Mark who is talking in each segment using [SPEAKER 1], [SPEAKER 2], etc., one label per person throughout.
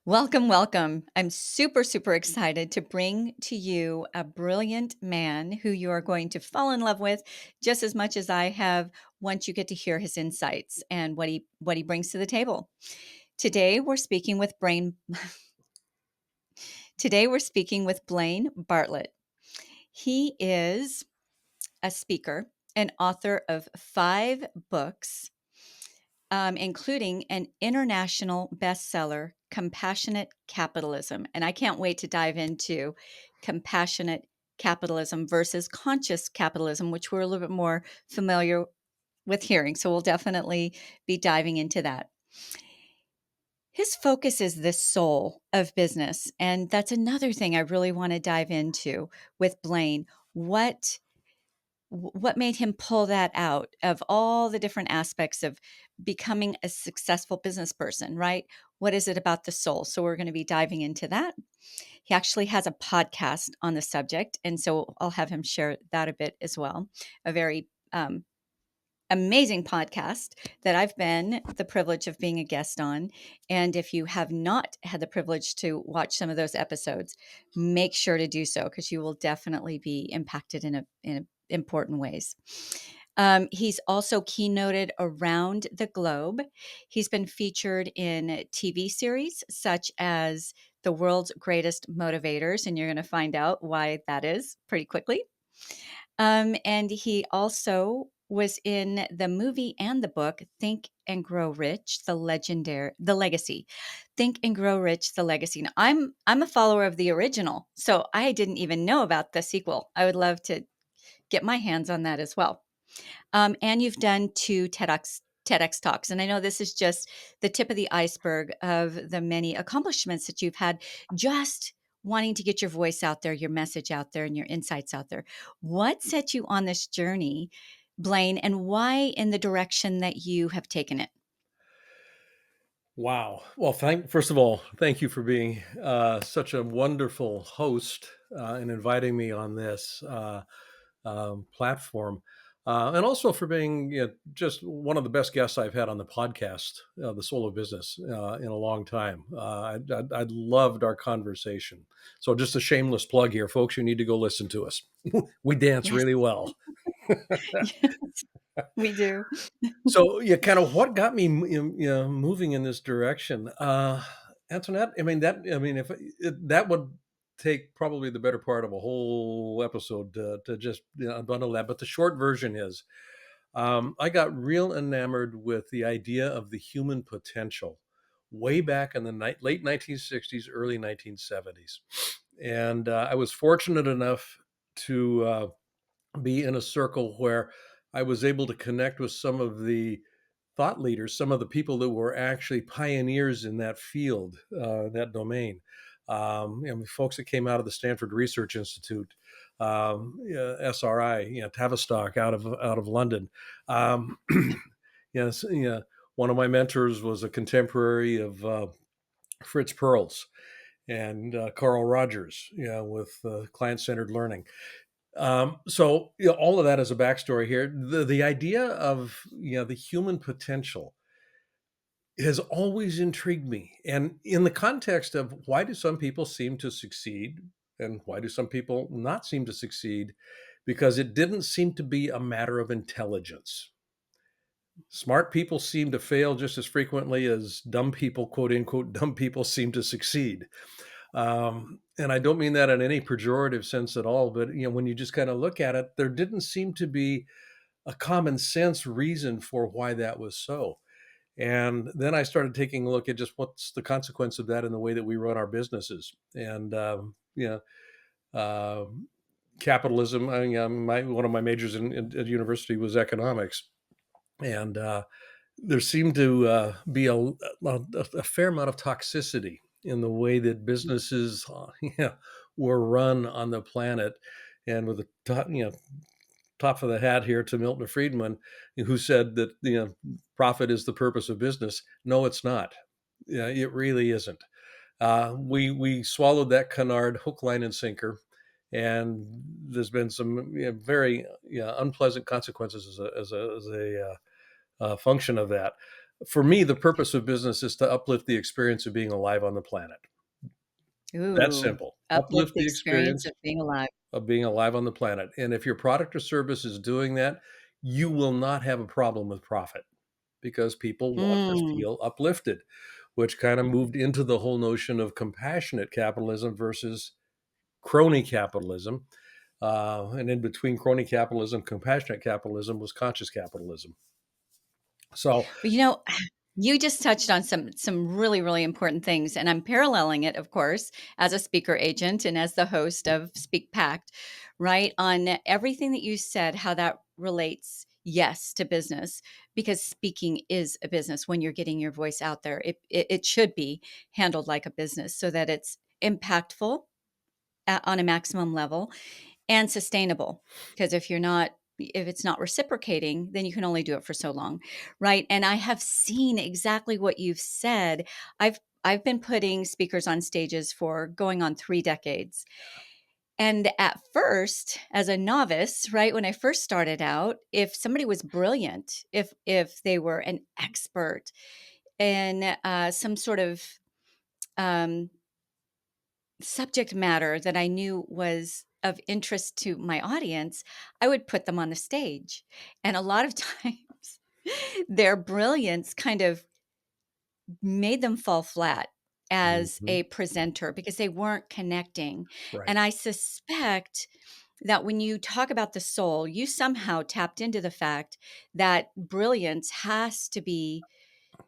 [SPEAKER 1] Welcome, welcome. I'm super, super excited to bring to you a brilliant man who you are going to fall in love with just as much as I have once you get to hear his insights and what he brings to the table. Today we're speaking with Brain Today we're speaking with Blaine Bartlett. He is a speaker and author of 5 books, including an international bestseller, Compassionate Capitalism. And I can't wait to dive into compassionate capitalism versus conscious capitalism, which we're a little bit more familiar with hearing. So we'll definitely be diving into that. His focus is the soul of business. And that's another thing I really want to dive into with Blaine. What made him pull that out of all the different aspects of becoming a successful business person, right? What is it about the soul? So we're going to be diving into that. He actually has a podcast on the subject, and so I'll have him share that a bit as well. A very amazing podcast that I've been the privilege of being a guest on. And if you have not had the privilege to watch some of those episodes, make sure to do so because you will definitely be impacted in important ways. He's also keynoted around the globe. He's been featured in TV series such as The World's Greatest Motivators, and you're going to find out why that is pretty quickly. And he also was in the movie and the book Think and Grow Rich, the legacy. Think and Grow Rich, the legacy. Now, I'm a follower of the original, so I didn't even know about the sequel. I would love to get my hands on that as well. And you've done 2 TEDx talks. And I know this is just the tip of the iceberg of the many accomplishments that you've had just wanting to get your voice out there, your message out there, and your insights out there. What set you on this journey, Blaine, and why in the direction that you have taken it?
[SPEAKER 2] Wow. Well, first of all, thank you for being such a wonderful host and inviting me on this platform. And also for being just one of the best guests I've had on the podcast, The Soul of Business, in a long time. I loved our conversation. So, just a shameless plug here, folks. You need to go listen to us. We dance
[SPEAKER 1] Yes,
[SPEAKER 2] really well.
[SPEAKER 1] yes, we do.
[SPEAKER 2] So, yeah, kind of what got me, moving in this direction, Antoinette. If that would take probably the better part of a whole episode to just bundle that. But the short version is, I got real enamored with the idea of the human potential way back in the late 1960s, early 1970s, and I was fortunate enough to be in a circle where I was able to connect with some of the thought leaders, some of the people that were actually pioneers in that field, that domain. Folks that came out of the Stanford Research Institute, SRI, Tavistock out of London. Yes, one of my mentors was a contemporary of Fritz Perls and Carl Rogers, with client-centered learning. So all of that as a backstory here. The idea of the human potential has always intrigued me, and in the context of why do some people seem to succeed and why do some people not seem to succeed, because it didn't seem to be a matter of intelligence. Smart people seem to fail just as frequently as dumb people, quote unquote, dumb people seem to succeed. And I don't mean that in any pejorative sense at all, but when you just kind of look at it, there didn't seem to be a common sense reason for why that was so. And then I started taking a look at just what's the consequence of that in the way that we run our businesses. And uh, capitalism. One of my majors at university was economics, and there seemed to be a fair amount of toxicity in the way that businesses were run on the planet. And with the top of the hat here to Milton Friedman, who said that profit is the purpose of business. No, it's not. Yeah, it really isn't. We swallowed that canard hook, line, and sinker, and there's been some very unpleasant consequences as a function of that. For me, the purpose of business is to uplift the experience of being alive on the planet. That's
[SPEAKER 1] Ooh,
[SPEAKER 2] simple.
[SPEAKER 1] uplift
[SPEAKER 2] Uplift
[SPEAKER 1] the
[SPEAKER 2] the
[SPEAKER 1] experience
[SPEAKER 2] experience
[SPEAKER 1] of being alive.
[SPEAKER 2] of being alive on the planet. And if your product or service is doing that, you will not have a problem with profit because people want to
[SPEAKER 1] Mm.
[SPEAKER 2] feel uplifted, which kind of moved into the whole notion of compassionate capitalism versus crony capitalism. And in between crony capitalism, compassionate capitalism was conscious capitalism. So,
[SPEAKER 1] Well, you just touched on some really, really important things, and I'm paralleling it, of course, as a speaker agent and as the host of SpeakPact, right? On everything that you said, how that relates, yes, to business, because speaking is a business when you're getting your voice out there. It should be handled like a business so that it's impactful on a maximum level and sustainable, because if it's not reciprocating, then you can only do it for so long, right? And I have seen exactly what you've said. I've been putting speakers on stages for going on 3 decades. And at first, as a novice, right, when I first started out, if somebody was brilliant, if they were an expert in some sort of um, subject matter that I knew was of interest to my audience, I would put them on the stage. And a lot of times, their brilliance kind of made them fall flat as
[SPEAKER 2] mhm,
[SPEAKER 1] a presenter because they weren't connecting.
[SPEAKER 2] right.
[SPEAKER 1] And I suspect that when you talk about the soul, you somehow tapped into the fact that brilliance has to be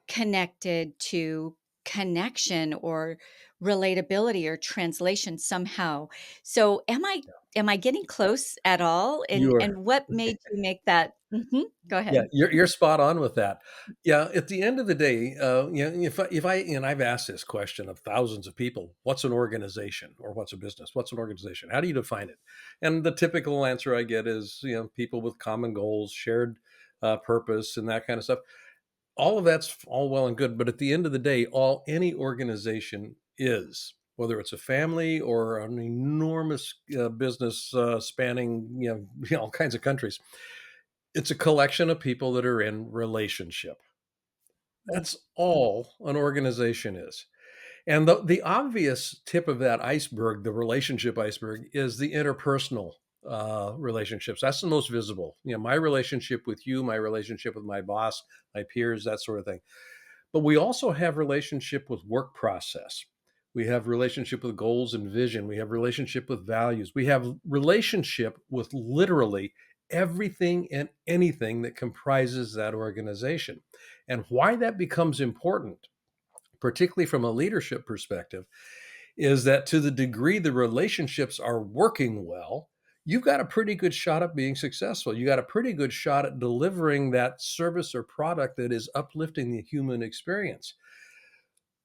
[SPEAKER 1] connected to connection or relatability or translation somehow. So am I getting close at all? And
[SPEAKER 2] You are.
[SPEAKER 1] and what made you make that Go
[SPEAKER 2] Yeah,
[SPEAKER 1] ahead.
[SPEAKER 2] you're spot on with that. Yeah, at the end of the day, if I and I've asked this question of thousands of people, what's an organization or what's a business? What's an organization? How do you define it? And the typical answer I get is, people with common goals, shared purpose, and that kind of stuff. All of that's all well and good, but at the end of the day, all any organization is, whether it's a family or an enormous business spanning, all kinds of countries, it's a collection of people that are in relationship. That's
[SPEAKER 1] Mhm.
[SPEAKER 2] all an organization is. And the obvious tip of that iceberg, the relationship iceberg, is the interpersonal relationships. That's the most visible. My relationship with you, my relationship with my boss, my peers, that sort of thing. But we also have relationship with work process. We have relationship with goals and vision. We have relationship with values. We have relationship with literally everything and anything that comprises that organization. And why that becomes important, particularly from a leadership perspective, is that to the degree the relationships are working well, you've got a pretty good shot at being successful. You got a pretty good shot at delivering that service or product that is uplifting the human experience.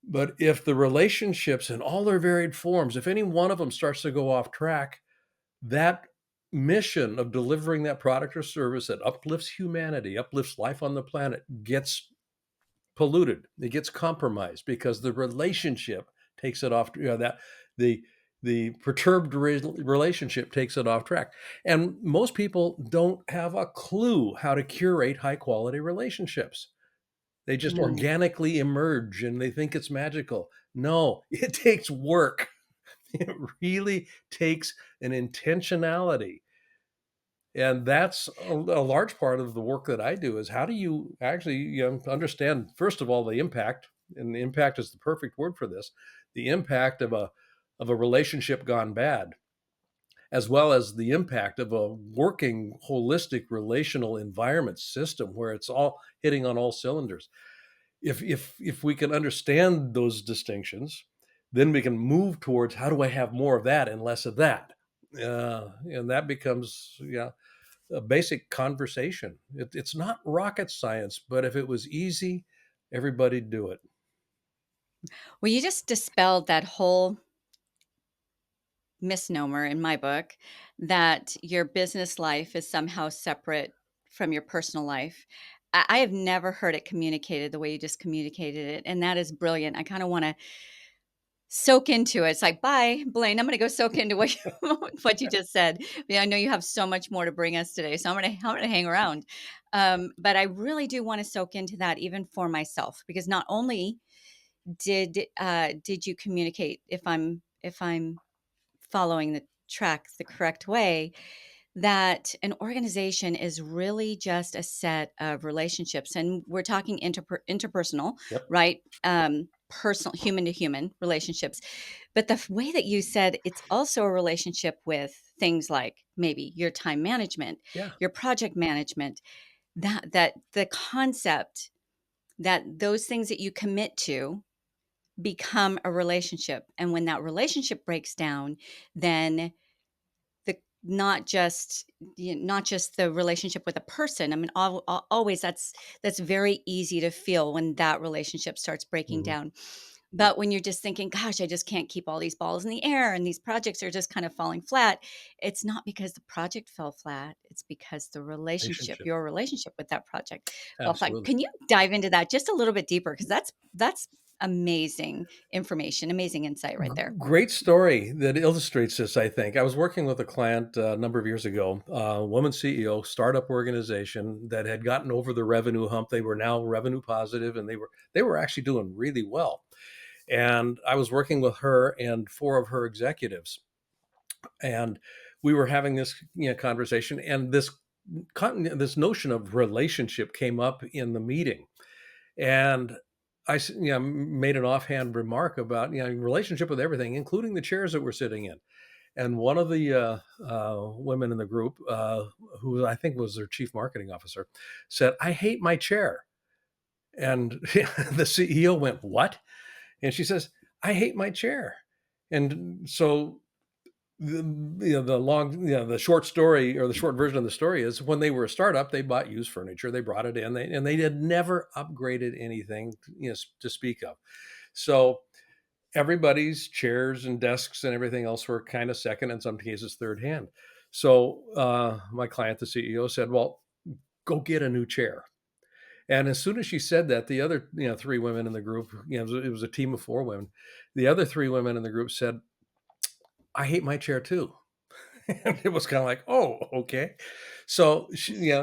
[SPEAKER 2] But if the relationships in all their varied forms, if any one of them starts to go off track, that mission of delivering that product or service that uplifts humanity, uplifts life on the planet, gets polluted. It gets compromised because the relationship takes it off. That the the perturbed relationship takes it off track. And most people don't have a clue how to curate high quality relationships. They just
[SPEAKER 1] Mm.
[SPEAKER 2] organically emerge and they think it's magical. No, it takes work. It really takes an intentionality. And that's a large part of the work that I do is how do you actually understand, first of all, the impact, and the impact is the perfect word for this, the impact of a relationship gone bad, as well as the impact of a working holistic relational environment system where it's all hitting on all cylinders. If we can understand those distinctions, then we can move towards how do I have more of that and less of that, and that becomes a basic conversation. It's not rocket science, but if it was easy, everybody'd do it.
[SPEAKER 1] Well, you just dispelled that whole misnomer in my book that your business life is somehow separate from your personal life. I have never heard it communicated the way you just communicated it, and that is brilliant. I kind of want to soak into it. It's like, "Bye, Blaine, I'm gonna go soak into what you what you just said." Yeah, I know you have so much more to bring us today, so I'm gonna hang around. But I really do wanna soak into that even for myself, because not only did you communicate, if I'm following the track the correct way, that an organization is really just a set of relationships, and we're talking interpersonal,
[SPEAKER 2] Yep.
[SPEAKER 1] right? Personal, human to human relationships. But the way that you said, it's also a relationship with things like maybe your time management,
[SPEAKER 2] Yeah.
[SPEAKER 1] your project management, that the concept that those things that you commit to become a relationship, and when that relationship breaks down, then the not just not just the relationship with a person. I mean, always that's very easy to feel when that relationship starts breaking
[SPEAKER 2] Mhm.
[SPEAKER 1] down. But when you're just thinking, "Gosh, I just can't keep all these balls in the air, and these projects are just kind of falling flat," it's not because the project fell flat. It's because
[SPEAKER 2] Relationship.
[SPEAKER 1] your relationship with that project fell flat.
[SPEAKER 2] Absolutely.
[SPEAKER 1] Can you dive into that just a little bit deeper? Because that's amazing information, amazing insight right there.
[SPEAKER 2] Great story that illustrates this, I think. I was working with a client a number of years ago, woman CEO, startup organization that had gotten over the revenue hump. They were now revenue positive, and they were actually doing really well. And I was working with her and four of her executives, and we were having this conversation, and this notion of relationship came up in the meeting. And made an offhand remark about relationship with everything, including the chairs that we're sitting in. And one of the women in the group, who I think was their chief marketing officer, said, "I hate my chair." And the CEO went, "What?" And she says, "I hate my chair." And so the the short story, or the short version of the story, is when they were a startup, they bought used furniture, they brought it in, and they had never upgraded anything, to speak of. So everybody's chairs and desks and everything else were kind of second, in some cases third hand. So my client, the CEO, said, "Well, go get a new chair." And as soon as she said that, the other three women in the group, it was a team of four women, the other three women in the group said, "I hate my chair too." And it was kind of like, "Oh, okay." So she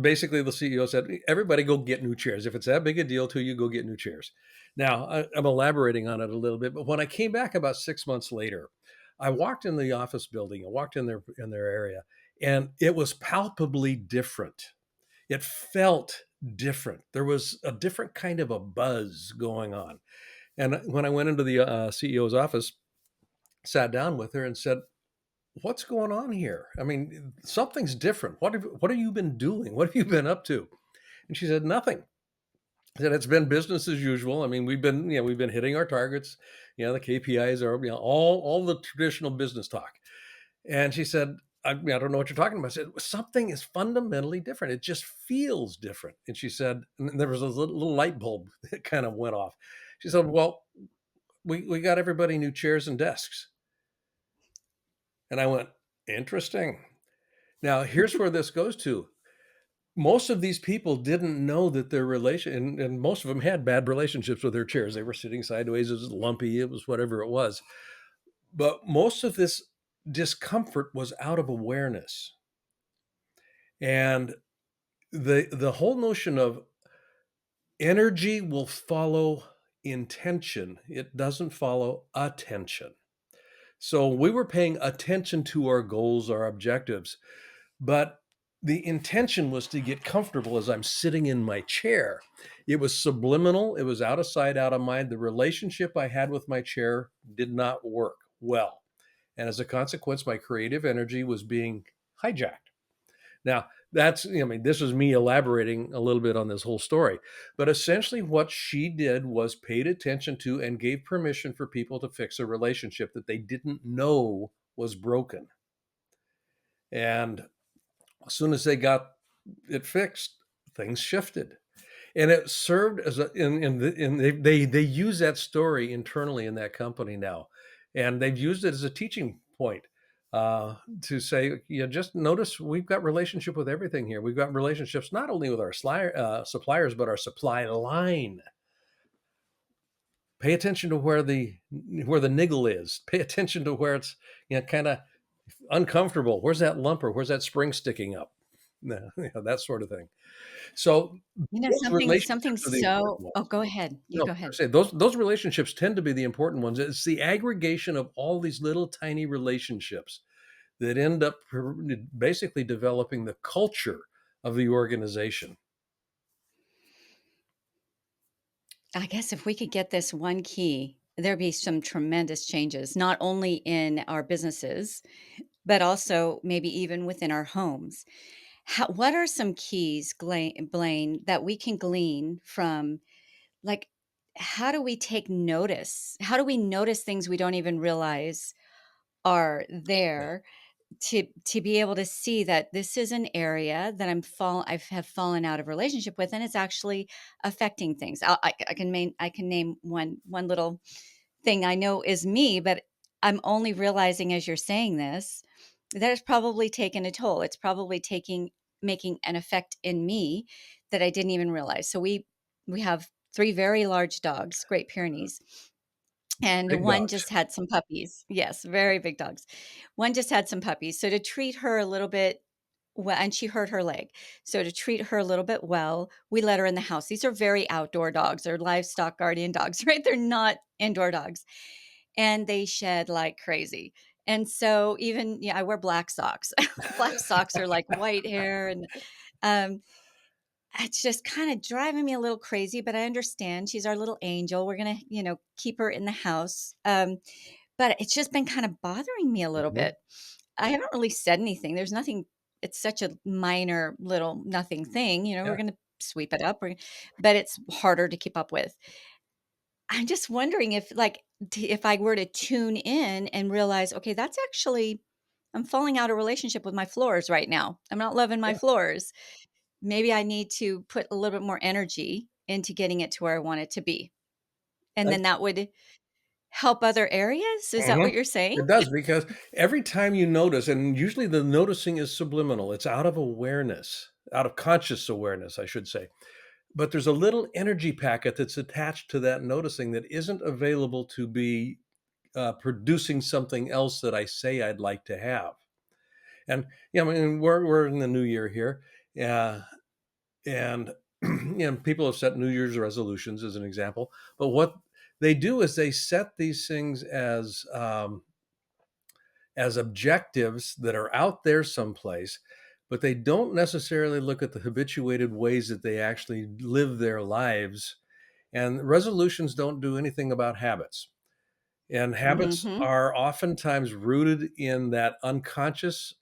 [SPEAKER 2] basically, the CEO said, "Everybody go get new chairs. If it's that big a deal to you, go get new chairs." Now I'm elaborating on it a little bit, but when I came back about 6 months later, I walked in the office building. I walked in their area, and it was palpably different. It felt different. There was a different kind of a buzz going on. And when I went into the CEO's office, sat down with her and said, "What's going on here? I mean, something's different. What have you been doing? What have you been up to?" And she said, "Nothing." I said, "It's been business as usual. I mean, we've been hitting our targets. The KPIs are, all the traditional business talk." And she said, I don't know what you're talking about." I said, "Something is fundamentally different. It just feels different." And she said, and there was a little light bulb that kind of went off. She said, "Well, we got everybody new chairs and desks." And I went, "Interesting." Now, here's where this goes to. Most of these people didn't know that their relation, and most of them had bad relationships with their chairs. They were sitting sideways, it was lumpy, it was whatever it was. But most of this discomfort was out of awareness. And the whole notion of energy will follow intention, it doesn't follow attention. So we were paying attention to our goals, our objectives, but the intention was to get comfortable as I'm sitting in my chair. It was subliminal, it was out of sight, out of mind. The relationship I had with my chair did not work well. And as a consequence, my creative energy was being hijacked. Now, this is me elaborating a little bit on this whole story. But essentially, what she did was paid attention to and gave permission for people to fix a relationship that they didn't know was broken. And as soon as they got it fixed, things shifted. And it served as a and they use that story internally in that company now, and they've used it as a teaching point, to say, just notice we've got relationship with everything here. We've got relationships not only with our suppliers, but our supply line. Pay attention to where the niggle is. Pay attention to where it's, kind of uncomfortable. Where's that lump, or where's that spring sticking up? That sort of thing. So those
[SPEAKER 1] Something
[SPEAKER 2] relationships are the important
[SPEAKER 1] so oh,
[SPEAKER 2] ones.
[SPEAKER 1] go ahead. You
[SPEAKER 2] No,
[SPEAKER 1] go
[SPEAKER 2] I
[SPEAKER 1] ahead.
[SPEAKER 2] say those relationships tend to be the important ones. It's the aggregation of all these little tiny relationships that end up basically developing the culture of the organization.
[SPEAKER 1] I guess if we could get this one key, there'd be some tremendous changes, not only in our businesses, but also maybe even within our homes. What are some keys, Blaine, that we can glean from, like, how do we take notice? How do we notice things we don't even realize are there, to be able to see that this is an area that I have fallen out of relationship with, and it's actually affecting things. I can name one little thing I know is me, but I'm only realizing as you're saying this that it's probably taken a toll. It's probably taking making an effect in me that I didn't even realize. So we have 3 very large dogs, Great Pyrenees, and
[SPEAKER 2] Big
[SPEAKER 1] one
[SPEAKER 2] dogs.
[SPEAKER 1] just had some puppies. Yes, very big dogs. One just had some puppies. So to treat her a little bit well, and she hurt her leg. So to treat her a little bit well, we let her in the house. These are very outdoor dogs. They're livestock guardian dogs, right? They're not indoor dogs. And they shed like crazy. And so even yeah, I wear black socks. Black socks are like white hair and um it's just kind of driving me a little crazy, but I understand she's our little angel. We're gonna, keep her in the house. But it's just been kind of bothering me a little
[SPEAKER 2] Mhm.
[SPEAKER 1] bit. I haven't really said anything. There's nothing. It's such a minor little nothing thing. We're
[SPEAKER 2] Yeah.
[SPEAKER 1] gonna sweep it up, but it's harder to keep up with. I'm just wondering if, like, if I were to tune in and realize, okay, that's actually I'm falling out of relationship with my floors right now. I'm not loving my
[SPEAKER 2] Yeah.
[SPEAKER 1] floors. Maybe I need to put a little bit more energy into getting it to where I want it to be. And then that would help other areas? Is that
[SPEAKER 2] Mhm.
[SPEAKER 1] what you're saying?
[SPEAKER 2] It does, because every time you notice, and usually the noticing is subliminal, it's out of awareness, out of conscious awareness, I should say. But there's a little energy packet that's attached to that noticing that isn't available to be producing something else that I say I'd like to have. And yeah, I mean, we're in the new year here, uh, and people have set New Year's resolutions as an example. But what they do is they set these things as objectives that are out there someplace, but they don't necessarily look at the habituated ways that they actually live their lives. And resolutions don't do anything about habits. And habits
[SPEAKER 1] Mhm.
[SPEAKER 2] are oftentimes rooted in that unconscious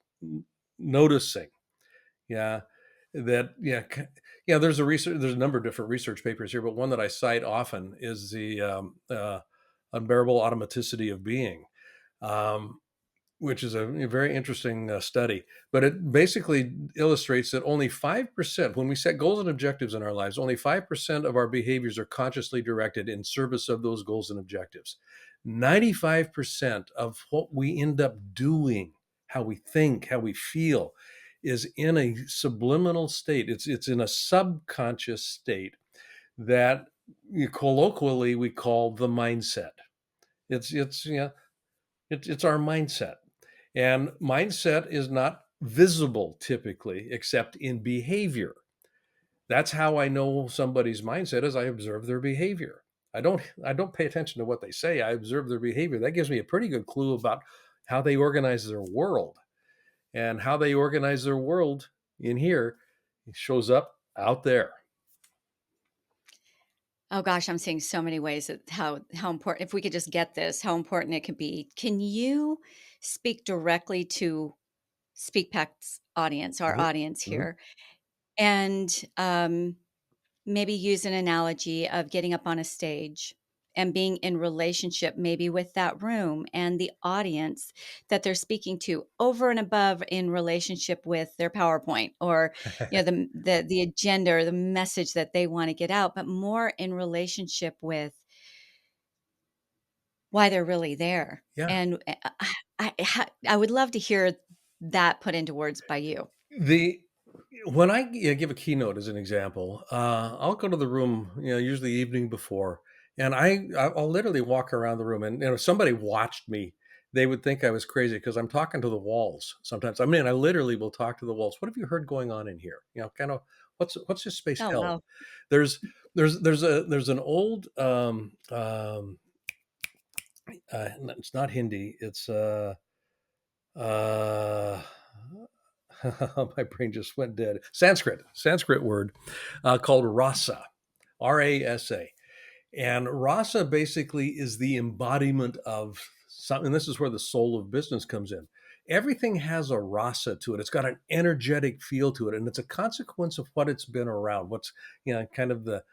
[SPEAKER 2] noticing. Yeah. That, yeah. There's a number of different research papers here, but one that I cite often is the unbearable automaticity of being. Um, which is a very interesting study. But it basically illustrates that only 5%, when we set goals and objectives in our lives, only 5% of our behaviors are consciously directed in service of those goals and objectives. 95% of what we end up doing, how we think, how we feel, is in a subliminal state. It's in a subconscious state that colloquially we call the mindset. It's our mindset. And mindset is not visible typically, except in behavior. That's how I know somebody's mindset is I observe their behavior. I don't pay attention to what they say. I observe their behavior. That gives me a pretty good clue about how they organize their world. And how they organize their world in here shows up out there.
[SPEAKER 1] Oh gosh, I'm seeing so many ways that how important if we could just get this, how important it could be. Can you speak directly to SpeakPact's audience, our
[SPEAKER 2] Mhm,
[SPEAKER 1] audience
[SPEAKER 2] mhm.
[SPEAKER 1] here, and, maybe use an analogy of getting up on a stage and being in relationship maybe with that room and the audience that they're speaking to over and above in relationship with their PowerPoint or the agenda or the message that they want to get out, but more in relationship with why they're really there.
[SPEAKER 2] Yeah.
[SPEAKER 1] And I would love to hear that put into words by you.
[SPEAKER 2] The When I give a keynote as an example, I'll go to the room, usually the evening before, And I'll literally walk around the room, and if somebody watched me, they would think I was crazy because I'm talking to the walls sometimes. I mean, I literally will talk to the walls. What have you heard going on in here? Kind of what's this space
[SPEAKER 1] Oh,
[SPEAKER 2] held?
[SPEAKER 1] wow.
[SPEAKER 2] There's there's an old it's not Hindi. It's uh my brain just went dead. Sanskrit word called rasa, rasa. And rasa basically is the embodiment of something. And this is where the soul of business comes in. Everything has a rasa to it. It's got an energetic feel to it, and it's a consequence of what it's been around. What's kind of the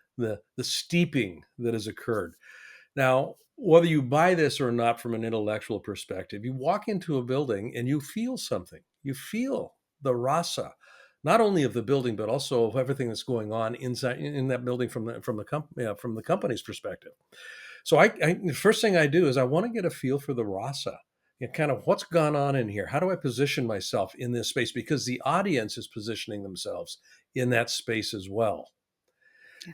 [SPEAKER 2] steeping that has occurred. Now, whether you buy this or not from an intellectual perspective, you walk into a building and you feel something. You feel the rasa, not only of the building but also of everything that's going on inside in that building from the company's perspective. So the first thing I do is I want to get a feel for the rasa. Kind of what's gone on in here. How do I position myself in this space? Because the audience is positioning themselves in that space as well.
[SPEAKER 1] Yeah.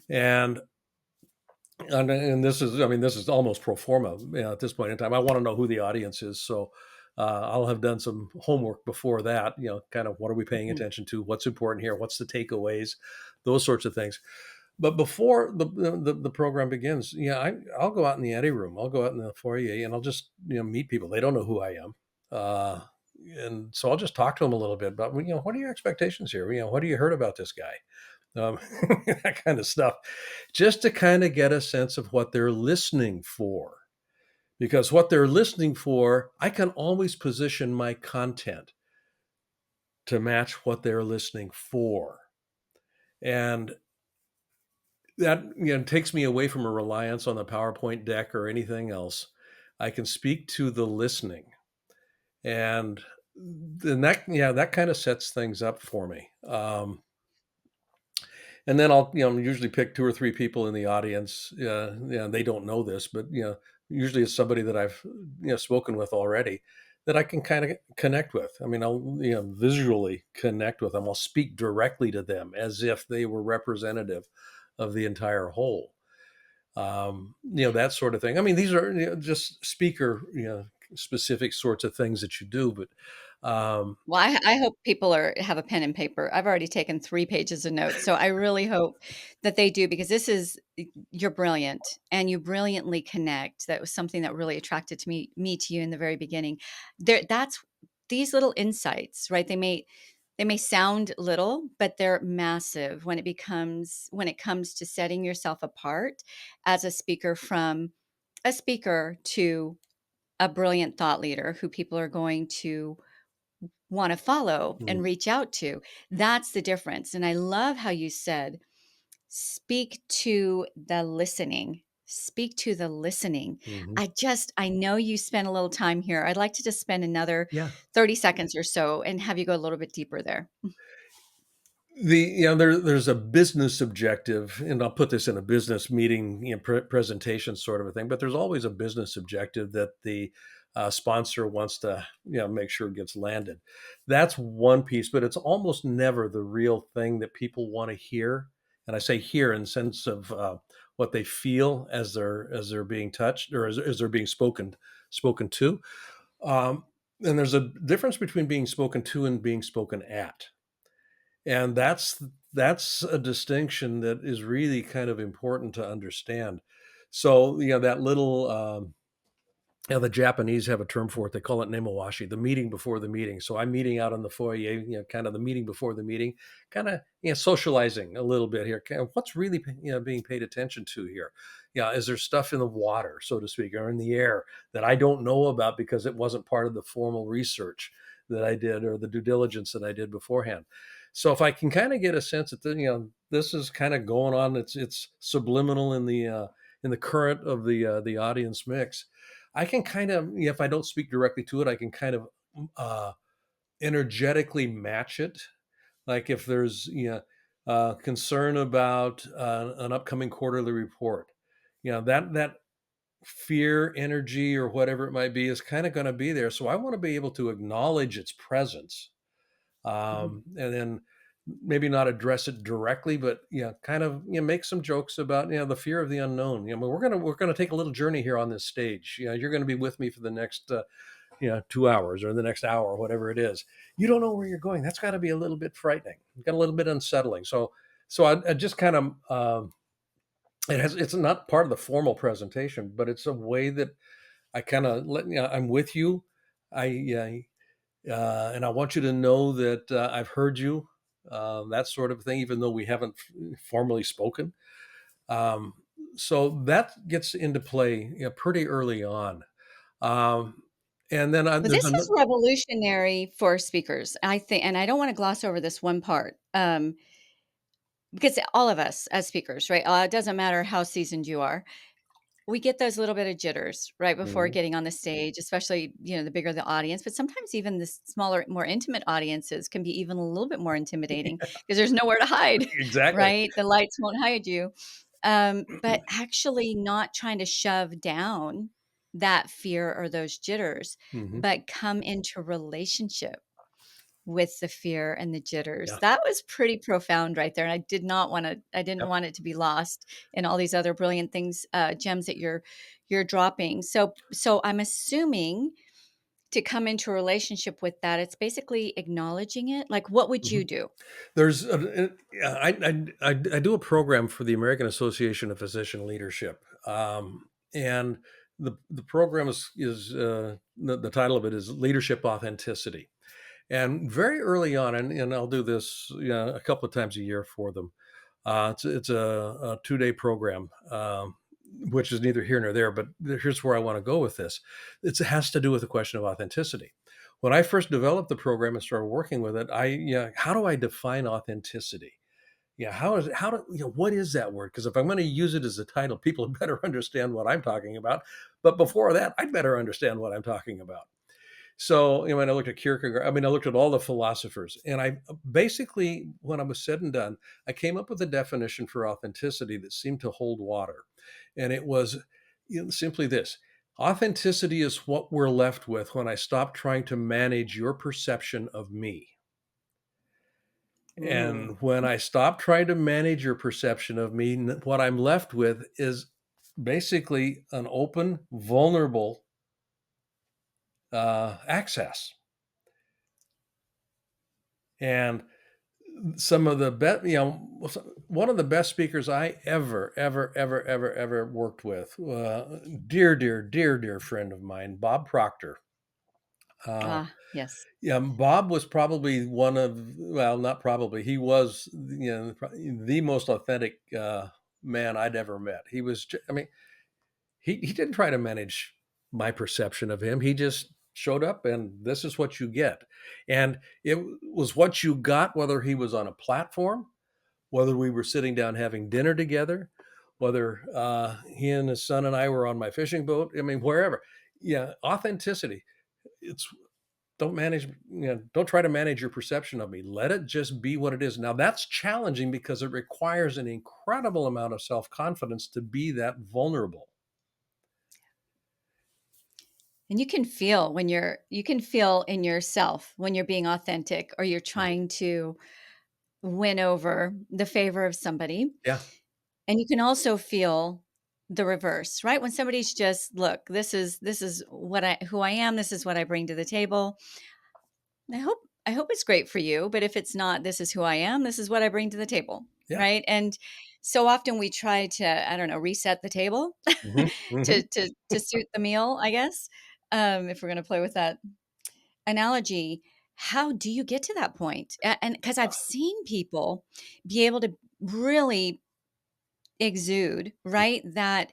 [SPEAKER 2] And and this is, I mean, this is almost pro forma, at this point in time. I want to know who the audience is, so I'll have done some homework before that. Kind of what are we paying
[SPEAKER 1] Mhm.
[SPEAKER 2] attention to? What's important here? What's the takeaways? Those sorts of things. But before the program begins, I'll go out in the Eddie room. I'll go out in the foyer, and I'll just meet people. They don't know who I am, uh, and so I'll just talk to them a little bit about what are your expectations here? What have you heard about this guy? um, that kind of stuff, just to kind of get a sense of what they're listening for. Because what they're listening for, I can always position my content to match what they're listening for. And that takes me away from a reliance on the PowerPoint deck or anything else. I can speak to the listening. And then that kind of sets things up for me. And then I'll usually pick two or three people in the audience. They don't know this, but usually it's somebody that I've spoken with already that I can kind of connect with. I mean, I'll visually connect with them. I'll speak directly to them as if they were representative of the entire whole. That sort of thing. I mean, these are just speaker specific sorts of things that you do, but
[SPEAKER 1] Well, I hope people have a pen and paper. I've already taken 3 pages of notes, so I really hope that they do because this is you're brilliant and you brilliantly connect. That was something that really attracted to me to you in the very beginning. That's these little insights, right? They may sound little, but they're massive when it comes to setting yourself apart as a speaker from a speaker to a brilliant thought leader who people are going to wanna follow
[SPEAKER 2] mm,
[SPEAKER 1] and reach out to. That's the difference, and I love how you said, "Speak to the listening." Speak to the listening.
[SPEAKER 2] mhm.
[SPEAKER 1] I know you spent a little time here. I'd like to just spend another
[SPEAKER 2] Yeah.
[SPEAKER 1] 30 seconds or so and have you go a little bit deeper there.
[SPEAKER 2] There's a business objective, and I'll put this in a business meeting, presentation sort of a thing. But there's always a business objective that the sponsor wants to make sure gets landed. That's one piece, but it's almost never the real thing that people want to hear. And I say hear in the sense of what they feel as they're being touched or as they're being spoken to. Um, and there's a difference between being spoken to and being spoken at, and that's a distinction that is really kind of important to understand. So that little the Japanese have a term for it. They call it nemawashi, the meeting before the meeting. So I'm meeting out in the foyer, kind of the meeting before the meeting, kind of socializing a little bit here. Kind of what's really being paid attention to here. Is there stuff in the water, so to speak, or in the air that I don't know about because it wasn't part of the formal research that I did or the due diligence that I did beforehand. So if I can kind of get a sense that this is kind of going on, it's subliminal in the current of the audience mix. I can kind of, if I don't speak directly to it, I can kind of uh, energetically match it. Like if there's concern about an upcoming quarterly report, that fear, energy, or whatever it might be is kind of going to be there. So I want to be able to acknowledge its presence,
[SPEAKER 1] Mhm.
[SPEAKER 2] and then maybe not address it directly, but kind of make some jokes about the fear of the unknown. We're gonna take a little journey here on this stage. You're going to be with me for the next 2 hours or the next hour, or whatever it is. You don't know where you're going. That's got to be a little bit frightening, got a little bit unsettling. So I just kind of it's not part of the formal presentation, but it's a way that I kind of I'm with you. And I want you to know that I've heard you, that sort of thing, even though we haven't formally spoken. Um, so that gets into play pretty early on. Um, and then
[SPEAKER 1] But
[SPEAKER 2] there's
[SPEAKER 1] this is
[SPEAKER 2] another.
[SPEAKER 1] revolutionary for speakers, I think, and I don't wanna gloss over this one part, because all of us as speakers, right? It doesn't matter how seasoned you are. We get those little bit of jitters right before
[SPEAKER 2] Mhm.
[SPEAKER 1] getting on the stage, especially, the bigger the audience, but sometimes even the smaller, more intimate audiences can be even a little bit more intimidating because there's nowhere to hide,
[SPEAKER 2] Exactly.
[SPEAKER 1] right? The lights won't hide you. But actually not trying to shove down that fear or those jitters,
[SPEAKER 2] Hmm.
[SPEAKER 1] but come into relationship with the fear and the jitters.
[SPEAKER 2] Yeah.
[SPEAKER 1] That was pretty profound right there, and I didn't
[SPEAKER 2] Yep.
[SPEAKER 1] want it to be lost in all these other brilliant things, gems that you're dropping. So I'm assuming to come into a relationship with that, it's basically acknowledging it. Like, what would you
[SPEAKER 2] Mhm.
[SPEAKER 1] do?
[SPEAKER 2] There's yeah, I do a program for the American Association of Physician Leadership, and the program is the title of it is Leadership Authenticity. And very early on, and I'll do this a couple of times a year for them. It's a 2-day program, which is neither here nor there. But here's where I want to go with this. It has to do with the question of authenticity. When I first developed the program and started working with it, how do I define authenticity? Yeah, how do what is that word? Because if I'm going to use it as a title, people better understand what I'm talking about. But before that, I'd better understand what I'm talking about. So, when I looked at Kierkegaard, I mean, I looked at all the philosophers, and I basically, when I was said and done, I came up with a definition for authenticity that seemed to hold water. And it was simply this: authenticity is what we're left with when I stop trying to manage your perception of me.
[SPEAKER 1] Ooh.
[SPEAKER 2] And when I stop trying to manage your perception of me, what I'm left with is basically an open, vulnerable access. And some of the best, one of the best speakers I ever worked with, dear, dear, dear, dear friend of mine, Bob Proctor. Uh,
[SPEAKER 1] Ah, yes.
[SPEAKER 2] yeah, Bob was probably one of, well, not probably, he was, the most authentic man I'd ever met. He was, I mean, he didn't try to manage my perception of him. He just showed up, and this is what you get. And it was what you got, whether he was on a platform, whether we were sitting down having dinner together, whether he and his son and I were on my fishing boat. I mean, wherever. Yeah, authenticity. It's don't try to manage your perception of me. Let it just be what it is. Now that's challenging because it requires an incredible amount of self confidence to be that vulnerable.
[SPEAKER 1] And you can feel in yourself when you're being authentic or you're trying to win over the favor of somebody.
[SPEAKER 2] Yeah.
[SPEAKER 1] And you can also feel the reverse, right? When somebody's just, "Look, this is what I who I am, this is what I bring to the table. I hope it's great for you, but if it's not, this is who I am, this is what I bring to the table."
[SPEAKER 2] Yeah.
[SPEAKER 1] Right? And so often we try to, I don't know, reset the table
[SPEAKER 2] Hmm. Hmm.
[SPEAKER 1] to suit the meal, I guess. If we're gonna play with that analogy, how do you get to that point? And because I've seen people be able to really exude, right? That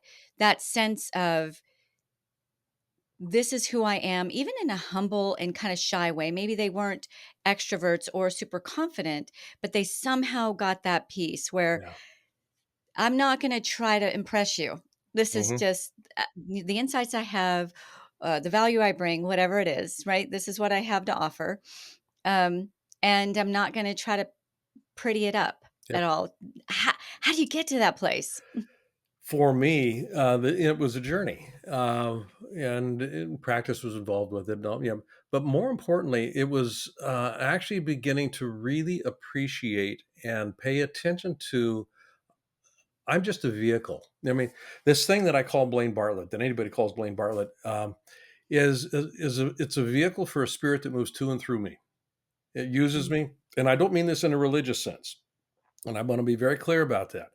[SPEAKER 1] sense of this is who I am, even in a humble and kind of shy way. Maybe they weren't extroverts or super confident, but they somehow got that piece where
[SPEAKER 2] Yeah.
[SPEAKER 1] I'm not going to try to impress you. This is
[SPEAKER 2] Hmm.
[SPEAKER 1] just the insights I have, the value I bring, whatever it is, right? This is what I have to offer. Um, and I'm not going to try to pretty it up
[SPEAKER 2] Yep.
[SPEAKER 1] at all. How do you get to that place?
[SPEAKER 2] For me, it was a journey, practice was involved with it. No, yeah, but more importantly, it was actually beginning to really appreciate and pay attention to. I'm just a vehicle. I mean, this thing that I call Blaine Bartlett, that anybody calls Blaine Bartlett, it's a vehicle for a spirit that moves to and through me. It uses
[SPEAKER 1] Mm,
[SPEAKER 2] me, and I don't mean this in a religious sense, and I want to be very clear about that.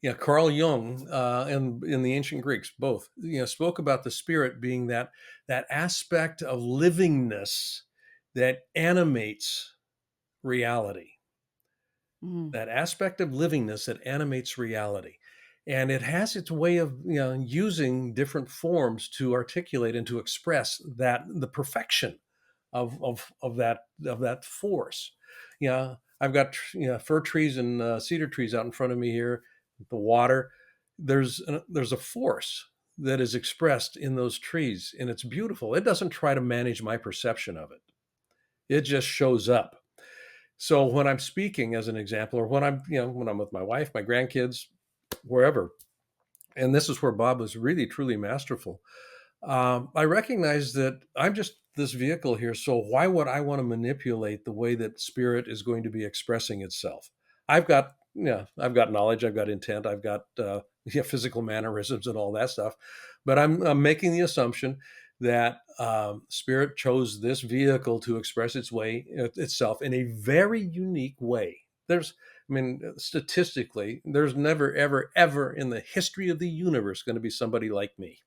[SPEAKER 2] Yeah, Carl Jung and in the ancient Greeks, both spoke about the spirit being that aspect of livingness that animates reality.
[SPEAKER 1] mm,
[SPEAKER 2] That aspect of livingness that animates reality, and it has its way of using different forms to articulate and to express that the perfection of that force. I've got fir trees and cedar trees out in front of me here. The water, there's a force that is expressed in those trees, and it's beautiful. It doesn't try to manage my perception of it. It just shows up. So when I'm speaking, as an example, or when I'm with my wife, my grandkids, wherever, and this is where Bob was really truly masterful. I recognize that I'm just this vehicle here. So why would I want to manipulate the way that spirit is going to be expressing itself? I've got knowledge, I've got intent, I've got physical mannerisms and all that stuff. But I'm making the assumption that spirit chose this vehicle to express itself in a very unique way. I mean, statistically, there's never, ever, ever in the history of the universe going to be somebody like me.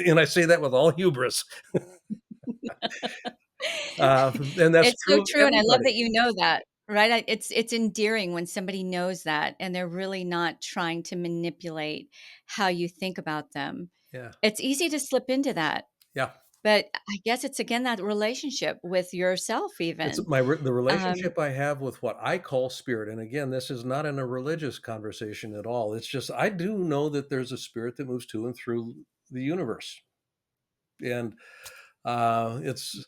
[SPEAKER 2] And I say that with all hubris. And that's
[SPEAKER 1] It's so
[SPEAKER 2] true of
[SPEAKER 1] true, and I love
[SPEAKER 2] everybody.
[SPEAKER 1] that you know that, right? It's endearing when somebody knows that, and they're really not trying to manipulate how you think about them.
[SPEAKER 2] Yeah.
[SPEAKER 1] It's easy to slip into that,
[SPEAKER 2] Yeah.
[SPEAKER 1] but I guess it's again that relationship with yourself
[SPEAKER 2] It's
[SPEAKER 1] even.
[SPEAKER 2] the
[SPEAKER 1] Um,
[SPEAKER 2] relationship I have with what I call spirit. And again, this is not in a religious conversation at all. It's just I do know that there's a spirit that moves to and through the universe. And it's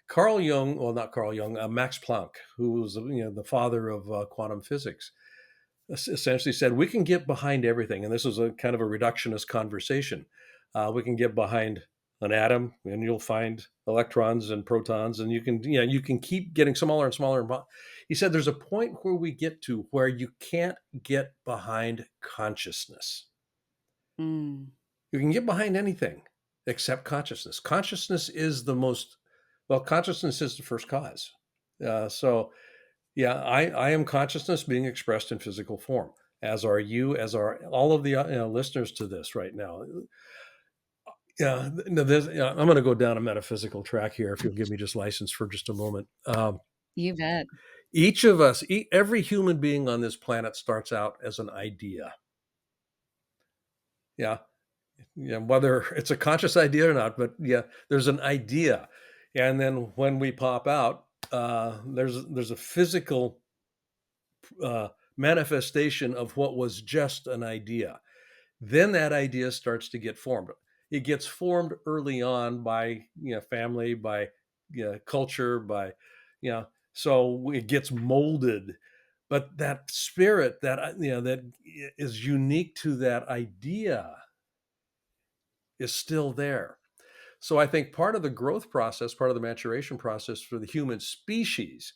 [SPEAKER 2] Carl Jung, well, not Carl Jung, Max Planck, who was the father of quantum physics, essentially said we can get behind everything, and this is a kind of a reductionist conversation. We can get behind an atom, and you'll find electrons and protons, and you can keep getting smaller and smaller. He said there's a point where we get to where you can't get behind consciousness.
[SPEAKER 1] mm,
[SPEAKER 2] You can get behind anything except consciousness. Consciousness is the first cause. So yeah, I am consciousness being expressed in physical form, as are you, as are all of the listeners to this right now. Yeah, no, I'm going to go down a metaphysical track here, if you'll give me just license for just a moment.
[SPEAKER 1] you bet.
[SPEAKER 2] Each of us, every human being on this planet starts out as an idea. Yeah, yeah, whether it's a conscious idea or not, but yeah, there's an idea, and then when we pop out, there's a physical uh, manifestation of what was just an idea. Then that idea starts to get formed. It gets formed early on by family, by culture, by so it gets molded. But that spirit that is unique to that idea is still there. So I think part of the growth process, part of the maturation process for the human species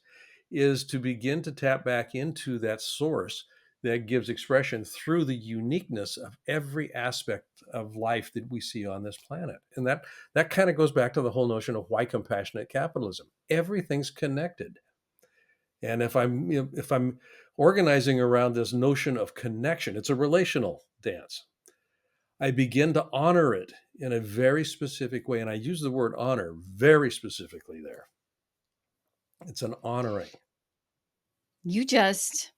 [SPEAKER 2] is to begin to tap back into that source that gives expression through the uniqueness of every aspect of life that we see on this planet. And that kind of goes back to the whole notion of why compassionate capitalism. Everything's connected. And if I'm organizing around this notion of connection, it's a relational dance. I begin to honor it in a very specific way. And I use the word honor very specifically there. It's an honoring.
[SPEAKER 1] You just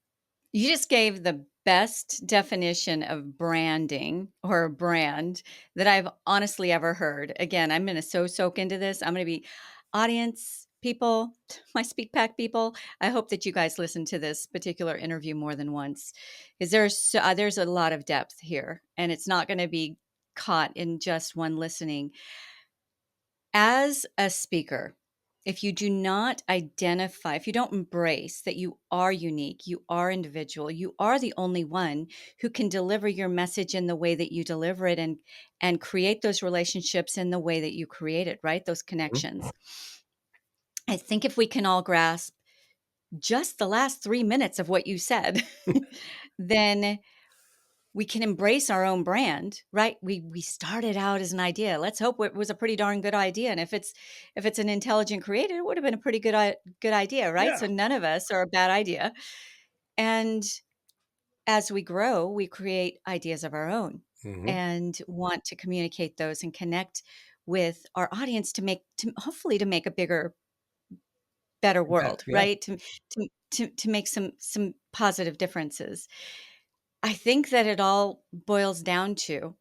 [SPEAKER 1] You just gave the best definition of branding or brand that I've honestly ever heard. Again, I'm gonna so soak into this. I'm gonna be audience people, my SpeakPact people. I hope that you guys listen to this particular interview more than once, because there's a lot of depth here, and it's not gonna be caught in just one listening. As a speaker, if you do not identify, if you don't embrace that you are unique, you are individual, you are the only one who can deliver your message in the way that you deliver it, and create those relationships in the way that you create it, right? Those
[SPEAKER 2] Mhm.
[SPEAKER 1] connections. I think if we can all grasp just the last 3 minutes of what you said, then we can embrace our own brand, right? We started out as an idea. Let's hope it was a pretty darn good idea, and if it's an intelligent creator, it would have been a pretty good idea, right?
[SPEAKER 2] Yeah.
[SPEAKER 1] So none of us are a bad idea. And as we grow, we create ideas of our own
[SPEAKER 2] Mhm.
[SPEAKER 1] and want to communicate those and connect with our audience to hopefully to make a bigger, better
[SPEAKER 2] Impact,
[SPEAKER 1] world,
[SPEAKER 2] yeah.
[SPEAKER 1] right? To make some positive differences. I think that it all boils down to,